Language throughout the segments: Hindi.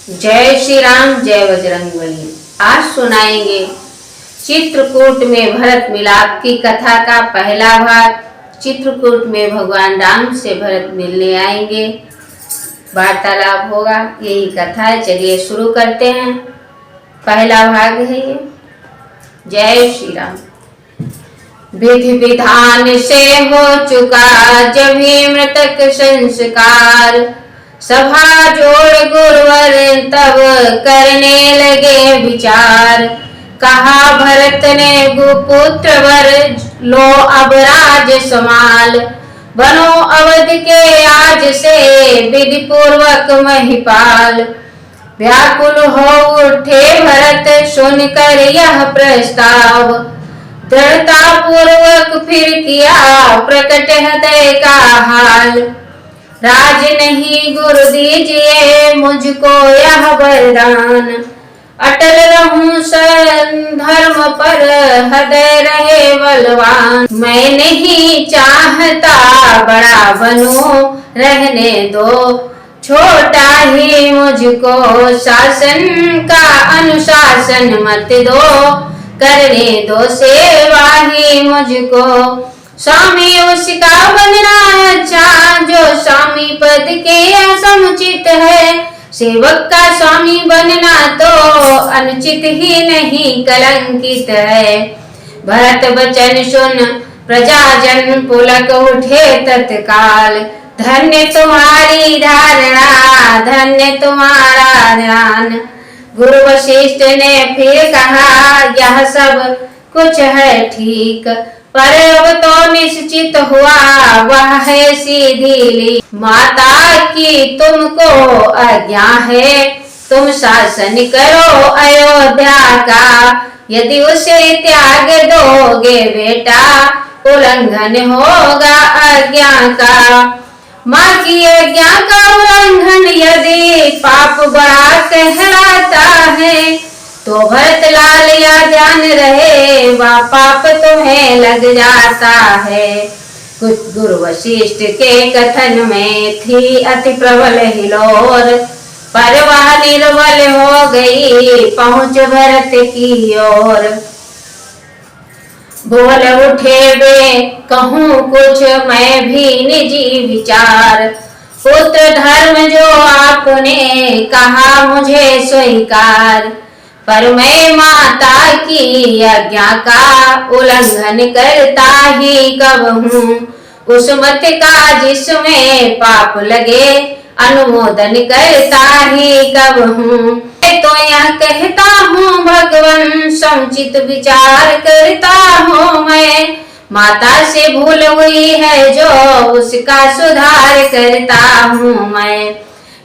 जय श्री राम, जय बजरंगबली। आज सुनाएंगे चित्रकूट में भरत मिलाप की कथा का पहला भाग। चित्रकूट में भगवान राम से भरत मिलने आएंगे, वार्तालाप होगा, यही कथा है। चलिए शुरू करते हैं। पहला भाग है ये। जय श्री राम। विधि विधान से हो चुका जब ही मृतक संस्कार, सभा जोड़ गुरुवर तब करने लगे विचार। कहा भरत ने गुपुत्र वर, लो अब राज समाल, बनो अवध के आज से विधि पूर्वक महिपाल। व्याकुल हो उठे भरत सुनकर यह प्रस्ताव, दृढ़ता पूर्वक फिर किया प्रकट हृदय का हाल। राज नहीं गुरु दीजिए मुझको यह वरदान, अटल रहूं धर्म पर हृदय रहे बलवान। मैं नहीं चाहता बड़ा बनूं, रहने दो छोटा ही मुझको, शासन का अनुशासन मत दो, करने दो सेवा ही मुझको। स्वामी उसका बनना अच्छा जो स्वामी पद के समुचित है, सेवक का स्वामी बनना तो अनुचित ही नहीं कलंकित है। भरत वचन सुन प्रजाजन पुलक उठे तत्काल, धन्य तुम्हारी धारणा धन्य तुम्हारा ध्यान। गुरु वशिष्ठ ने फिर कहा यह सब कुछ है ठीक, पर अब तो निश्चित हुआ वह है सीधी ली। माता की तुमको आज्ञा है, तुम शासन करो अयोध्या का, यदि उसे त्याग दोगे बेटा उल्लंघन होगा आज्ञा का। माँ की आज्ञा का उल्लंघन यदि पाप बड़ा कहलाता है, तो भरत लाल या ध्यान रहे वह पाप तुम्हें लग जाता है। गुरु वशिष्ठ के कथन में थी अति प्रबल हिलोर, पर वह निर्बल हो गई पहुंच भरत की ओर। बोल उठे वे कहूँ कुछ मैं भी निजी विचार, पुत्र धर्म जो आपने कहा मुझे स्वीकार, पर मैं माता की आज्ञा का उल्लंघन करता ही कब हूँ। उस मत का जिसमें पाप लगे अनुमोदन करता ही कब हूँ। तो यह कहता हूँ भगवान समुचित विचार करता हूँ मैं, माता से भूल हुई है जो उसका सुधार करता हूँ मैं।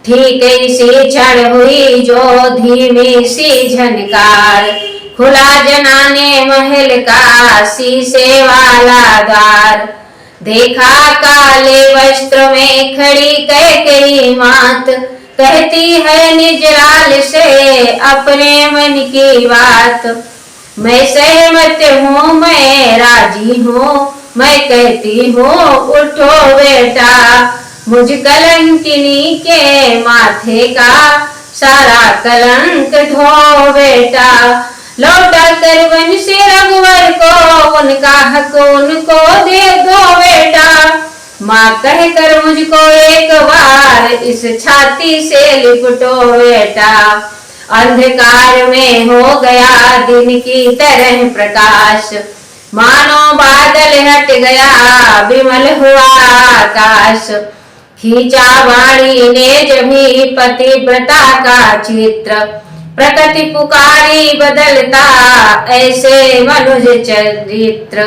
ठीक इसी क्षण हुई जो धीमी सी झनकार, खुला जनाने महल का शीशे वाला द्वार। देखा काले वस्त्र में खड़ी कैकेयी मात, कहती है निज लाल से अपने मन की बात। मैं सहमत हूँ मैं राजी हूँ, मैं कहती हूँ उठो बेटा, मुझ कलंकिनी के माथे का सारा कलंक धो बेटा। लौटा कर वन से रघुवर को उनका हक उनको दे दो बेटा। माँ कह कर मुझको एक बार इस छाती से लिपटो बेटा। अंधकार में हो गया दिन की तरह प्रकाश, मानो बादल हट गया विमल हुआ आकाश। खींचा वाणी ने जभी पतिव्रता का चित्र, प्रकृति पुकारी बदलता ऐसे मनुज चरित्र।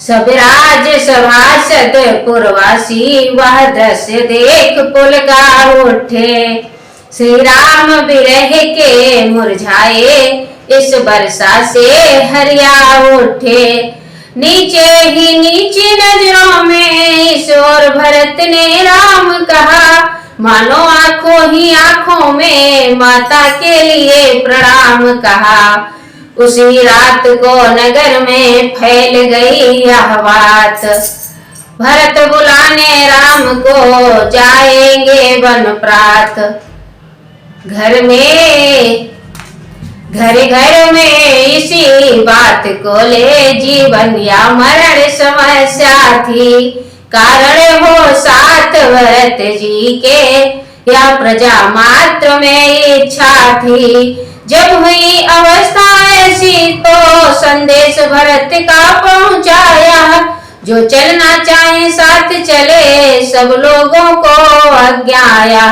सब राज सभासद पुरवासी वह दृश्य देख पुलका उठे। श्री राम विरह के मुरझाए इस वर्षा से हरिया उठे। नीचे ही नीचे नजरों में ईश्वर भरत ने राम कहा, मानो आंखों ही आंखों में माता के लिए प्रणाम कहा। उसी रात को नगर में फैल गई यह बात, भरत बुलाने राम को जाएंगे वन प्रात। घर में इसी बात को ले जीवन या मरण समस्या थी। कारण हो सात भरत जी के या प्रजा मात्र में इच्छा थी। जब हुई अवस्था ऐसी तो संदेश भरत का पहुंचाया। जो चलना चाहे साथ चले सब लोगों को आज्ञाया।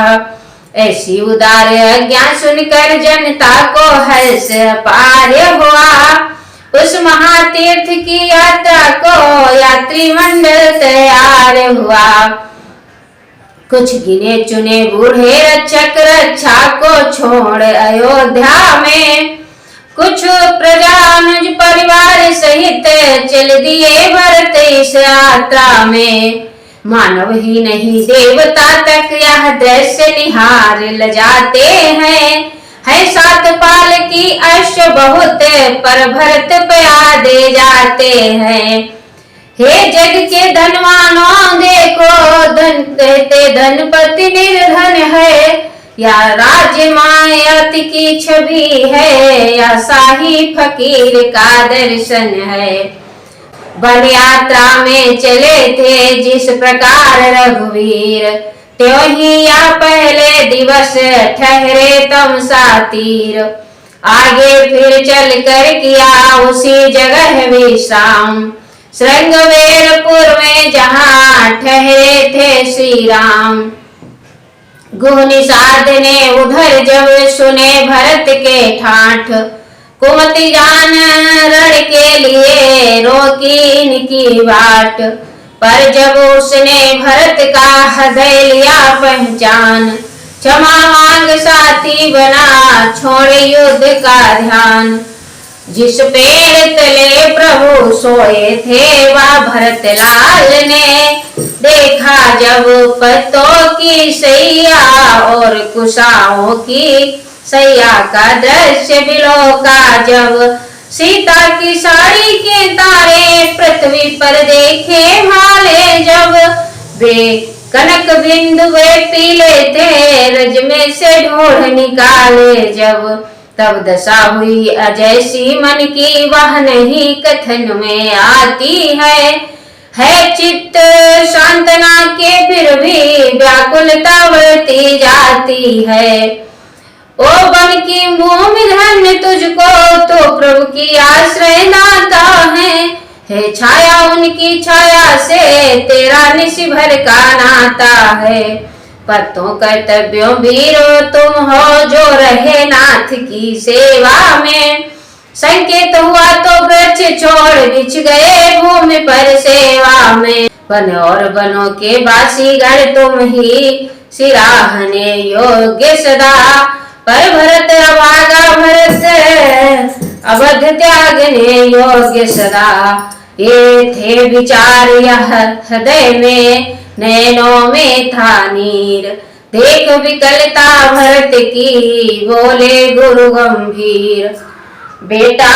ऐसी उदार आज्ञा सुनकर जनता को हर्ष अपार हुआ। उस महातीर्थ की यात्रा को यात्री मंडल तैयार हुआ। कुछ गिने चुने बूढ़े रक्षक रक्षा को छोड़ अयोध्या में कुछ प्रजानुज परिवार सहित चल दिए भरत इस यात्रा में। मानव ही नहीं देवता तक यह दृश्य निहार लजाते हैं। है सात पाल की अश्व बहुत पर भरत पया दे जाते हैं। हे जग के धनवानों देखो धन कहते धनपति निर्धन है। या राज्य मायात की छवि है या शाही फकीर का दर्शन है। वन यात्रा में चले थे जिस प्रकार रघुवीर त्यों ही या पहले दिवस ठहरे तम सातीर। आगे फिर चल कर किया उसी जगह विश्राम। श्रृंगवेरपुर में जहाँ ठहरे थे श्री राम। गुहनिषाद ने उधर जब सुने भरत के ठाठ। कुमति जान रण के लिए रोकी इनकी बाट। पर जब उसने भरत का हृदय लिया पहचान। क्षमा मांग साथी बना छोड़े युद्ध का ध्यान। जिस पेड़ तले प्रभु सोए थे वह भरत लाल ने देखा जब पत्तों की सैया और कुशाओं की सैया का दृश्य बिलोका जब। सीता की साड़ी के तारे पृथ्वी पर देखे भाले जब। वे कनक बिंदु वे पीले थे रज में से ढोढ़ निकाले जब। तब दशा हुई अजय सी मन की वह नहीं कथन में आती है चित्त सांत्वना के फिर भी व्याकुलता बढ़ती जाती है। ओ बन की भूमि धन्य तुझको तो प्रभु की आश्रय नाता है छाया उनकी छाया से तेरा निशि भर का नाता है। पत्तों कर्तव्यों वीरो तुम हो जो रहे नाथ की सेवा में। संकेत हुआ तो वृक्ष छोड़ बिछ गए भूमि पर सेवा में। वन और वनों के वासी गण तुम ही सिराहने योग्य सदा। पर भरत अभागा भरत अवध त्यागने योग्य सदा। ये थे विचार यह हृदय में नैनों में था नीर। देख विकलता भरत की बोले गुरु गंभीर। बेटा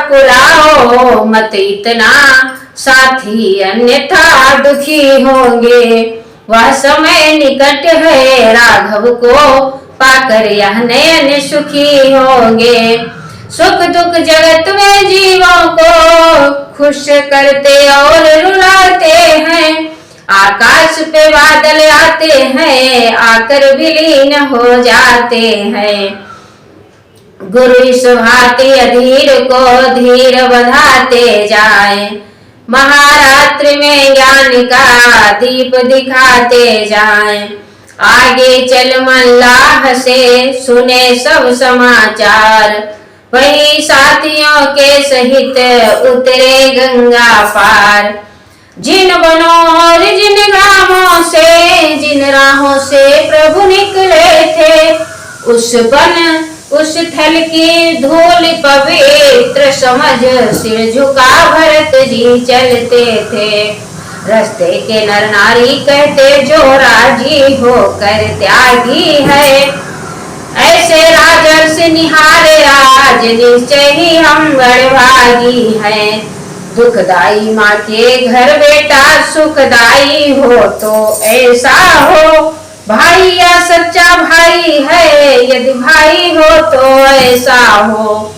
कुलाओ मत इतना साथी अन्यथा दुखी होंगे। वह समय निकट है राघव को पाकर यह नयन सुखी होंगे। सुख दुख जगत में जीवों को खुश करते और रुलाते हैं। आकाश पे बादल आते हैं आकर विलीन हो जाते हैं। गुरु इस भांति अधीर को धीर बधाते जाए। महारात्रि में ज्ञान का दीप दिखाते जाए। आगे चल मल्लाह से सुने सब समाचार। वही साथियों के सहित उतरे गंगा पार। जिन वनों और जिन ग्रामों से जिन राहों से प्रभु निकले थे उस वन उस थल की धूल पवित्र समझ सिर झुका भरत जी चलते थे। रास्ते के नर नारी कहते जो राजी होकर त्यागी है। ऐसे राजर्ष निहारे राज निश्चय ही हम बड़भागी है। दुखदाई माँ के घर बेटा सुखदाई हो तो ऐसा हो। भाई या सच्चा भाई है यदि भाई तो ऐसा हो।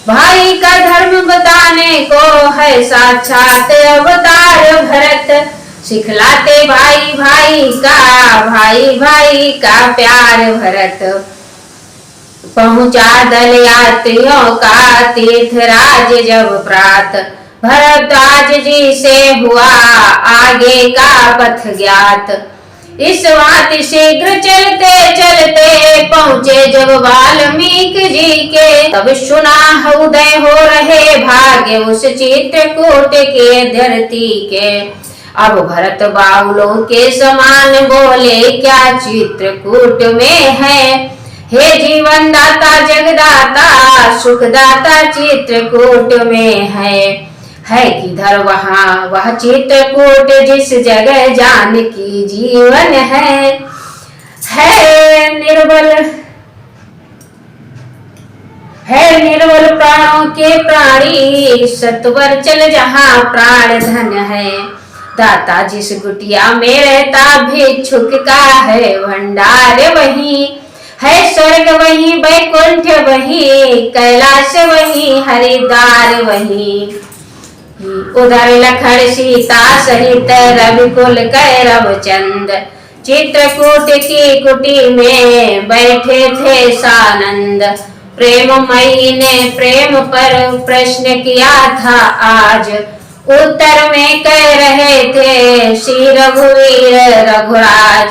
भाई का धर्म बताने को है साक्षात अवतार भरत, सिखलाते भाई भाई का प्यार भरत। पहुंचा दल यात्रियों का तीर्थराज जब प्रात, भरद्वाज जी से हुआ आगे का पथ ज्ञात। इस बात शीघ्र चलते चलते पहुंचे जब वाल्मीकि जी के, तब सुना उदय हो रहे भाग्य उस चित्रकूट के धरती के। अब भरत बाउलों के समान बोले क्या चित्रकूट में है, हे जीवन दाता जगदाता सुखदाता चित्रकूट में है किधर वहाँ वह चित्रकूट जिस जगह जानकी जीवन है निर्बल प्राणों के प्राणी, सत्वर चल जहाँ प्राण धन है। दाता जिस कुटिया में रहता भिक्षुक का है भंडार वही, है स्वर्ग वही वैकुंठ वही, कैलाश वही हरिद्वार वही। उधर लखन सीता सहित रविकुल कैरव चंद, चित्रकूट की कुटी में बैठे थे सानंद। प्रेममयी ने प्रेम पर प्रश्न किया था आज, उत्तर में कह रहे थे श्री रघुवीर रघुराज।